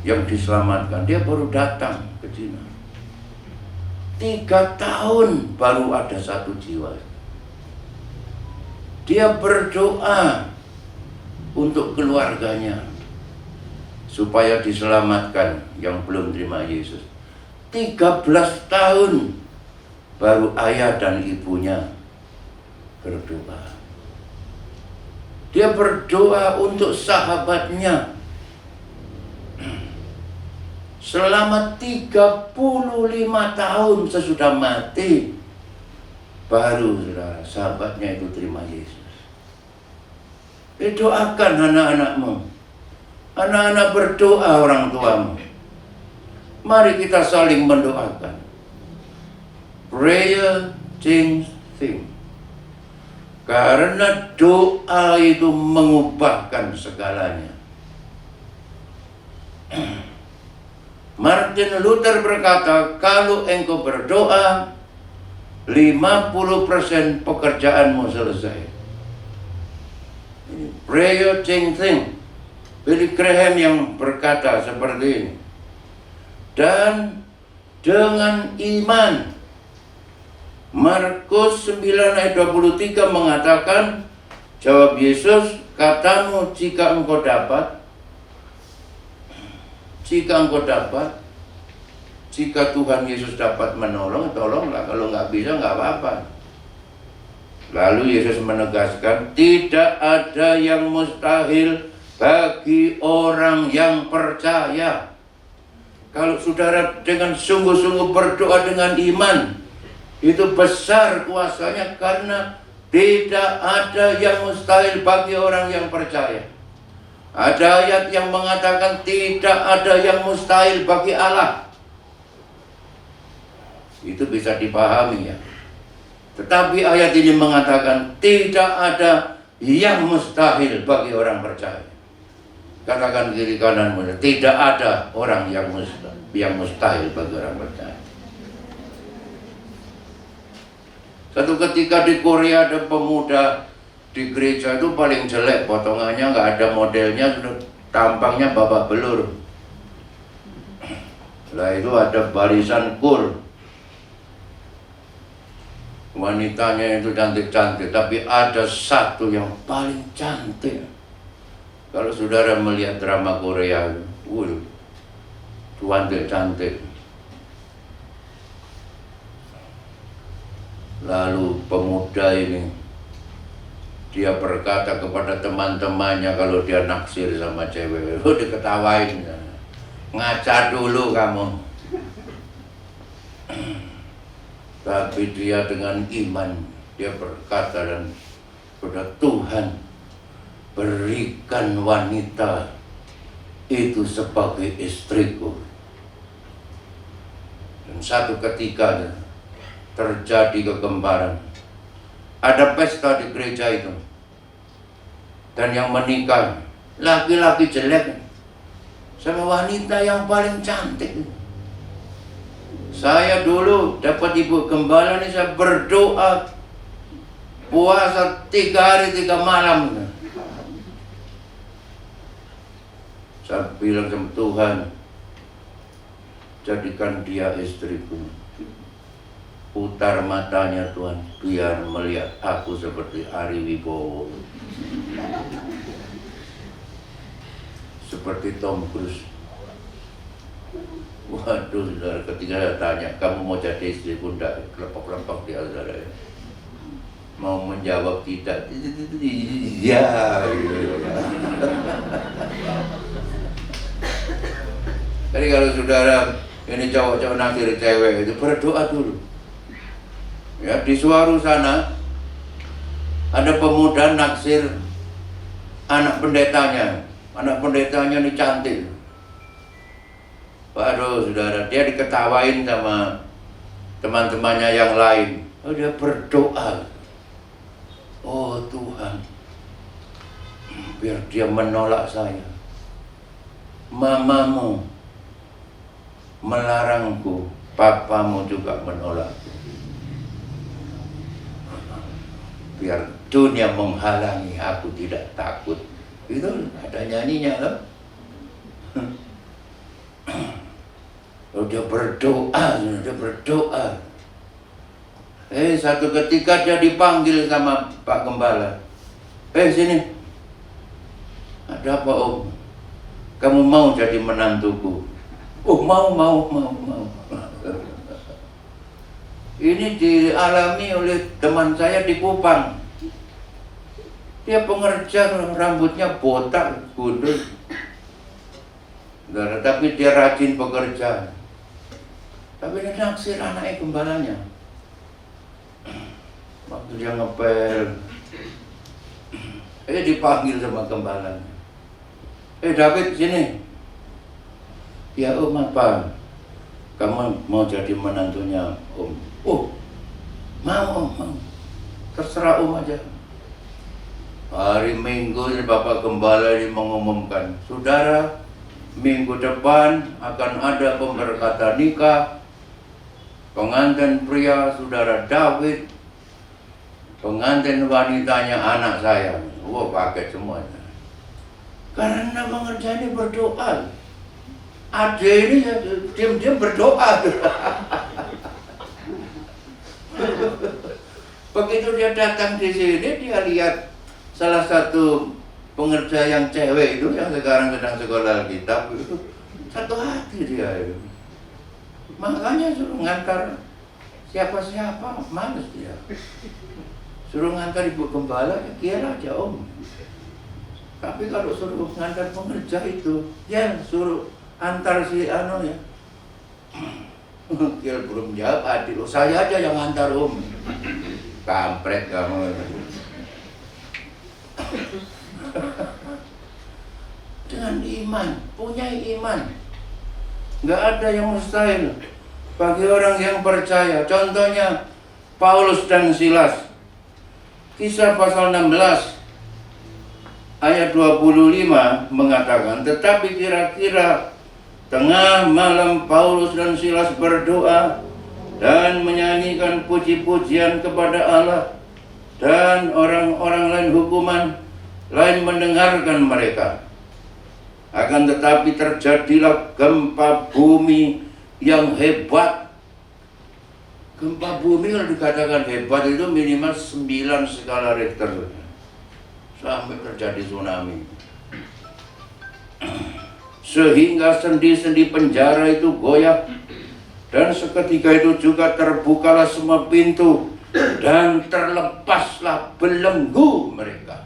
yang diselamatkan. Dia baru datang ke Cina. 3 tahun baru ada 1 jiwa. Dia berdoa untuk keluarganya supaya diselamatkan yang belum terima Yesus. 13 tahun baru ayah dan ibunya berdoa. Dia berdoa untuk sahabatnya selama 35 tahun sesudah mati, baru sahabatnya itu terima Yesus. Doakan anak-anakmu. Anak-anak berdoa orang tuamu. Mari kita saling mendoakan. Prayer change things. Karena doa itu mengubahkan segalanya. Martin Luther berkata, kalau engkau berdoa, 50% pekerjaanmu selesai. Prayer change thing. Billy Graham yang berkata seperti ini. Dan dengan iman, Markus 9 ayat 23 mengatakan, jawab Yesus, katamu jika engkau dapat, jika Tuhan Yesus dapat menolong, tolonglah. Kalau nggak bisa, nggak apa-apa. Lalu Yesus menegaskan, tidak ada yang mustahil bagi orang yang percaya. Kalau saudara dengan sungguh-sungguh berdoa dengan iman, itu besar kuasanya, karena tidak ada yang mustahil bagi orang yang percaya. Ada ayat yang mengatakan tidak ada yang mustahil bagi Allah. Itu bisa dipahami ya. Tetapi ayat ini mengatakan tidak ada yang mustahil bagi orang percaya. Katakan kiri kananmu, tidak ada orang yang mustahil bagi orang percaya. Satu ketika di Korea ada pemuda di gereja itu paling jelek, potongannya nggak ada modelnya, tampangnya babak belur. Lah itu ada barisan kur. Wanitanya itu cantik-cantik, tapi ada satu yang paling cantik. Kalau saudara melihat drama Korea, cantik. Lalu pemuda ini, dia berkata kepada teman-temannya kalau dia naksir sama cewek, diketawain, ngaca dulu kamu. Tapi dia dengan iman, dia berkata dan kepada Tuhan, berikan wanita itu sebagai istriku. Dan satu ketika terjadi kegemaran. Ada pesta di gereja itu. Dan yang menikah laki-laki jelek sama wanita yang paling cantik. Saya dulu dapat ibu gembala ini, saya berdoa puasa 3 hari 3 malam. Saya bilang sama Tuhan, jadikan dia istriku. Putar matanya Tuhan, biar melihat aku seperti Ari Wibowo, seperti Tom Cruise. Waduh, saudara, ketika saya tanya, kamu mau jadi istri bunda, kelompok-kelompok dia, saudara, mau menjawab tidak, iya. Jadi kalau saudara ini cowok-cowok naksir cewek itu, berdoa dulu. Ya, di Suwaru sana ada pemuda naksir anak pendetanya. Anak pendetanya ini cantik. Waduh, saudara, dia diketawain sama teman-temannya yang lain. Oh, dia berdoa, oh Tuhan, biar dia menolak saya. Mamamu melarangku, papamu juga menolakku. Biar dunia menghalangi, aku tidak takut. Itu ada nyanyinya kan? Dia berdoa. Satu ketika dia dipanggil sama Pak Gembala. Sini. Ada apa Om? Kamu mau jadi menantuku? Oh, mau. Ini dialami oleh teman saya di Kupang. Dia pengerja, rambutnya botak, gundul. Tapi dia rajin bekerja. Tapi dia naksir anaknya gembalanya. Waktu dia ngepel, dipanggil sama gembalanya. David, sini. Ya Om, apa? Kamu mau jadi menantunya Om? Oh, mau Om. Terserah Om aja. Hari Minggu Bapak Gembala ini mengumumkan, saudara, minggu depan akan ada pemberkatan nikah. Pengantin pria saudara David, pengantin wanitanya anak saya. Wah, pakai semuanya. Karena mengerja ini berdoa. Ade ini ya diam-diam berdoa. Begitu dia datang di sini, dia lihat salah satu pengerja yang cewek itu yang sekarang sedang sekolah Alkitab itu, satu hati dia itu. Makanya suruh ngantar siapa-siapa, males dia. Suruh ngantar ibu gembala, ya kira aja om. Tapi kalau suruh ngantar pengerja itu, ya suruh antar si anu ya. Kira belum jawab, adik lo saya aja yang ngantar om. Kampret kamu. Dengan iman, punya iman, nggak ada yang mustahil bagi orang yang percaya. Contohnya Paulus dan Silas. Kisah pasal 16 ayat 25 mengatakan, tetapi kira-kira tengah malam Paulus dan Silas berdoa dan menyanyikan puji-pujian kepada Allah, dan orang-orang lain hukuman lain mendengarkan mereka. Akan tetapi terjadilah gempa bumi yang hebat. Gempa bumi kalau dikatakan hebat itu minimal 9 skala Richter. Sampai terjadi tsunami. Sehingga sendi-sendi penjara itu goyah. Dan seketika itu juga terbukalah semua pintu. Dan terlepaslah belenggu mereka.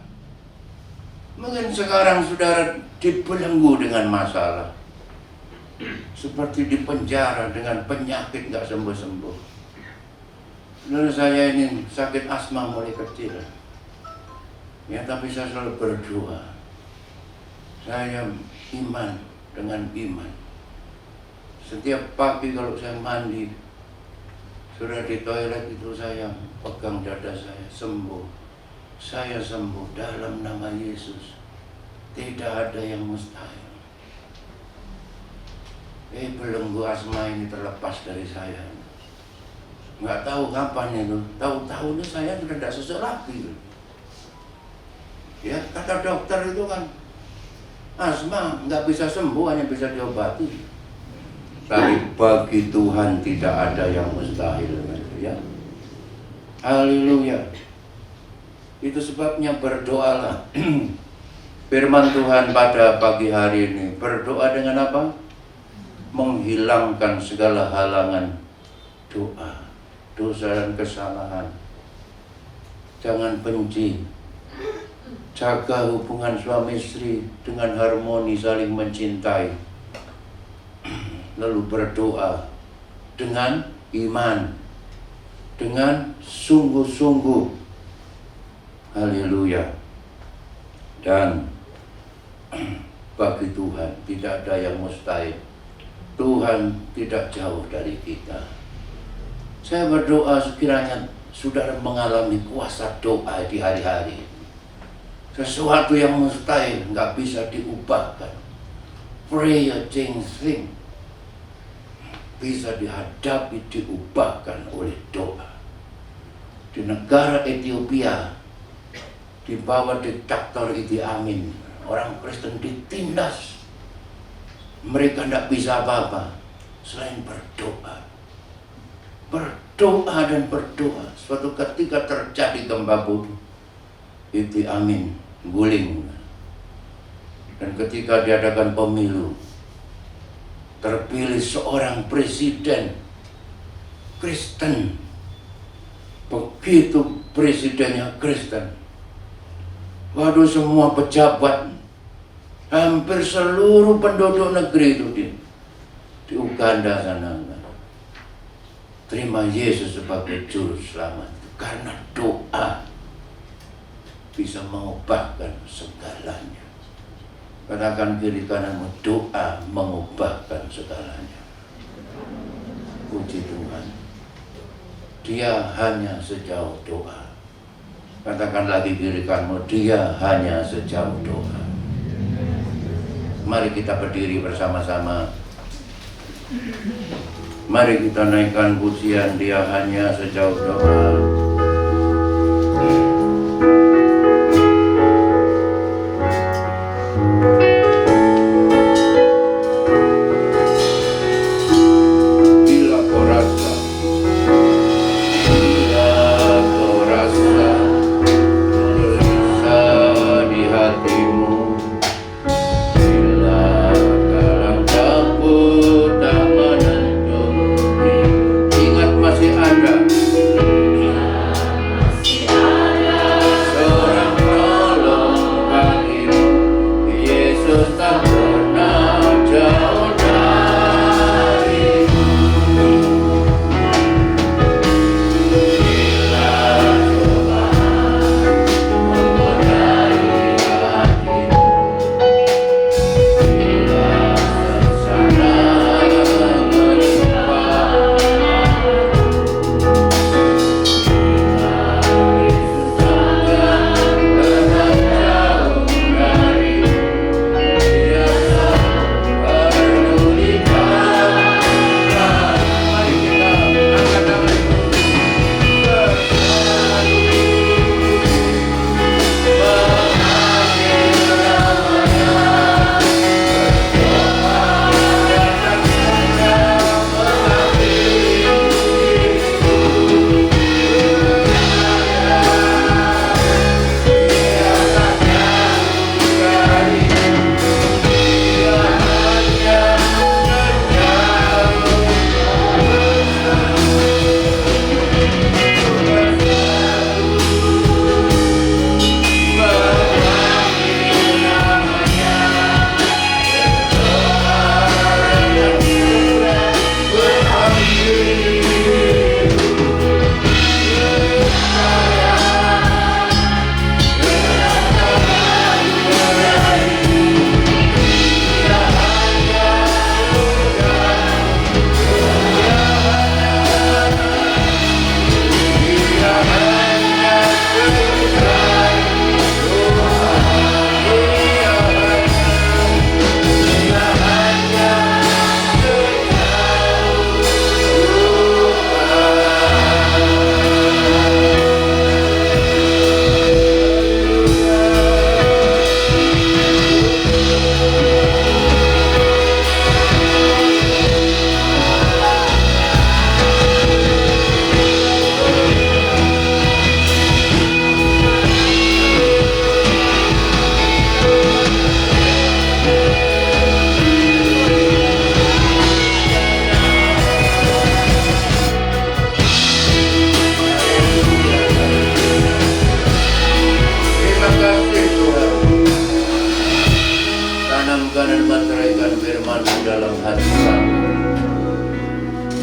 Mungkin sekarang saudara dibelenggu dengan masalah. Seperti di penjara dengan penyakit gak sembuh-sembuh. Dulu saya ini sakit asma mulai kecil. Ya, tapi saya selalu berdoa. Saya iman dengan iman. Setiap pagi kalau saya mandi, sudah di toilet itu saya pegang dada saya, sembuh. Saya sembuh dalam nama Yesus. Tidak ada yang mustahil. Belenggu asma ini terlepas dari saya. Nggak tahu kapan itu. Tahu-tahunya saya sudah tidak sesak lagi. Ya, kata dokter itu kan asma nggak bisa sembuh, hanya bisa diobati. Tapi bagi Tuhan tidak ada yang mustahil. Ya, haleluya. Itu sebabnya berdoalah. Firman Tuhan pada pagi hari ini, berdoa dengan apa? Menghilangkan segala halangan doa, dosa dan kesalahan. Jangan benci. Jaga hubungan suami istri dengan harmoni, saling mencintai. Lalu berdoa dengan iman, dengan sungguh-sungguh. Haleluya. Dan bagi Tuhan tidak ada yang mustahil. Tuhan tidak jauh dari kita. Saya berdoa sekiranya saudara mengalami kuasa doa di hari-hari. Sesuatu yang mustahil nggak bisa diubahkan. Pray a change thing bisa dihadapi, diubahkan oleh doa. Di negara Ethiopia, di bawah diktator Idi Amin, orang Kristen ditindas. Mereka tidak bisa apa-apa selain berdoa. Berdoa dan berdoa. Suatu ketika terjadi gempa bumi, Idi Amin guling. Dan ketika diadakan pemilu, terpilih seorang presiden Kristen. Begitu presidennya Kristen, waduh, semua pejabat, hampir seluruh penduduk negeri itu di Uganda sana terima Yesus sebagai juru selamat. Karena doa bisa mengubahkan segalanya. Katakan kiri kananmu, doa mengubahkan segalanya. Puji Tuhan. Dia hanya sejauh doa. Katakan lagi kiri kananmu, dia hanya sejauh doa. Mari kita berdiri bersama-sama. Mari kita naikkan pujian Dia hanya sejauh doa.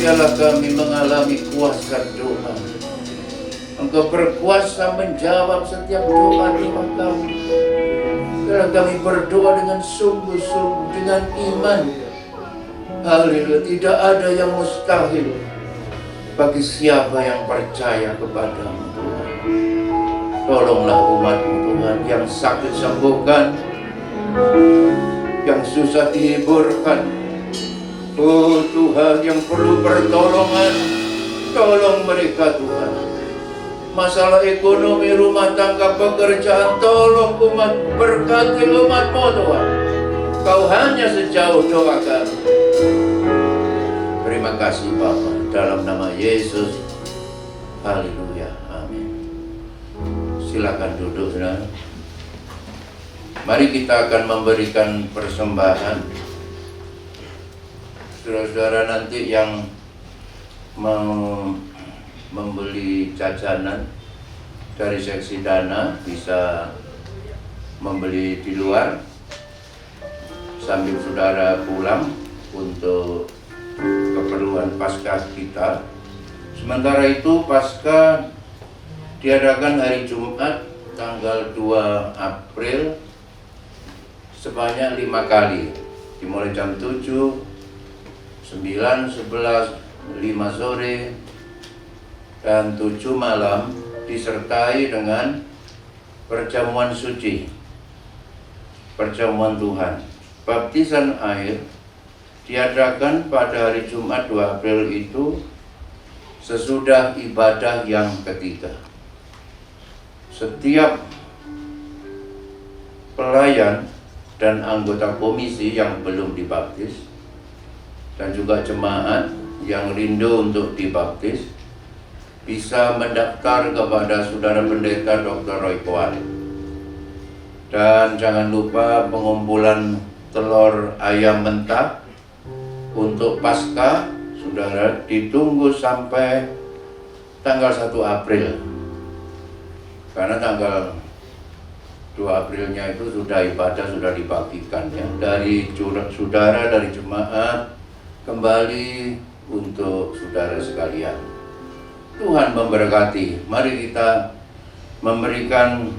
biarlah kami mengalami kuasa doa. Engkau berkuasa menjawab setiap doa-doa kami. Biarlah kami berdoa dengan sungguh-sungguh, dengan iman. Haleluya, tidak ada yang mustahil bagi siapa yang percaya kepadamu, Tuhan. Tolonglah umat-Mu, Tuhan, yang sakit sembuhkan, yang susah dihiburkan. Oh Tuhan, yang perlu pertolongan, tolong mereka, Tuhan. Masalah ekonomi, rumah tangga, pekerjaan, tolong umat, berkati umat-Mu, Tuhan. Kau hanya sejauh doa kami. Terima kasih Bapa, dalam nama Yesus. Haleluya, amin. Silakan duduk, saudara. Mari kita akan memberikan persembahan. Saudara-saudara nanti yang mau membeli jajanan dari seksi dana bisa membeli di luar sambil saudara pulang untuk keperluan Paskah kita. Sementara itu Paskah diadakan hari Jumat tanggal 2 April sebanyak 5 kali, dimulai jam 7, 9, 11, 5 sore, dan 7 malam, disertai dengan perjamuan suci, perjamuan Tuhan. baptisan air diadakan pada hari Jumat 2 April itu sesudah ibadah yang ketiga. Setiap pelayan dan anggota komisi yang belum dibaptis dan juga jemaat yang rindu untuk dibaptis bisa mendaftar kepada Saudara Pendeta Dr. Roy Koare. Dan jangan lupa pengumpulan telur ayam mentah untuk Paskah, saudara, ditunggu sampai tanggal 1 April. Karena tanggal 2 Aprilnya itu sudah ibadah, sudah dibagikan ya. Dari saudara, dari jemaat, kembali untuk saudara sekalian. Tuhan memberkati. Mari kita memberikan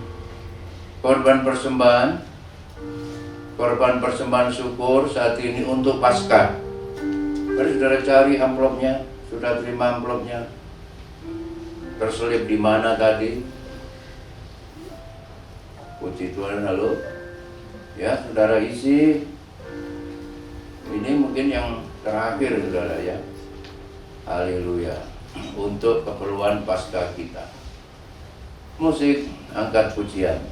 korban persembahan syukur saat ini untuk Paskah. Mari saudara cari amplopnya. Sudah terima amplopnya? Terselip di mana tadi? Puji Tuhan, halo. Ya, saudara isi. Ini mungkin yang terakhir, saudara ya. Haleluya. Untuk keperluan Paskah kita. Musik, angkat pujian.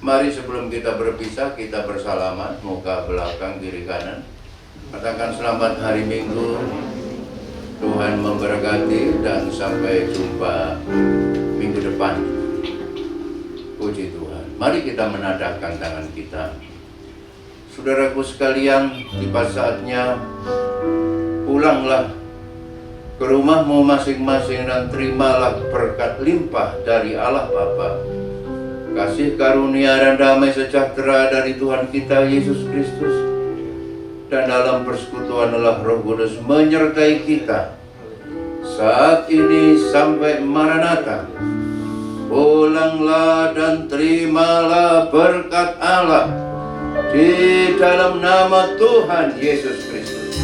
Mari sebelum kita berpisah, kita bersalaman, muka belakang, kiri kanan. Katakan selamat hari Minggu, Tuhan memberkati, dan sampai jumpa minggu depan. Puji Tuhan. Mari kita menadahkan tangan kita. Saudaraku sekalian, tiba saatnya pulanglah ke rumahmu masing-masing dan terimalah berkat limpah dari Allah Bapa, kasih karunia dan damai sejahtera dari Tuhan kita Yesus Kristus, dan dalam persekutuan Allah Roh Kudus menyertai kita saat ini sampai Maranatha. Pulanglah dan terimalah berkat Allah di dalam nama Tuhan Yesus Kristus.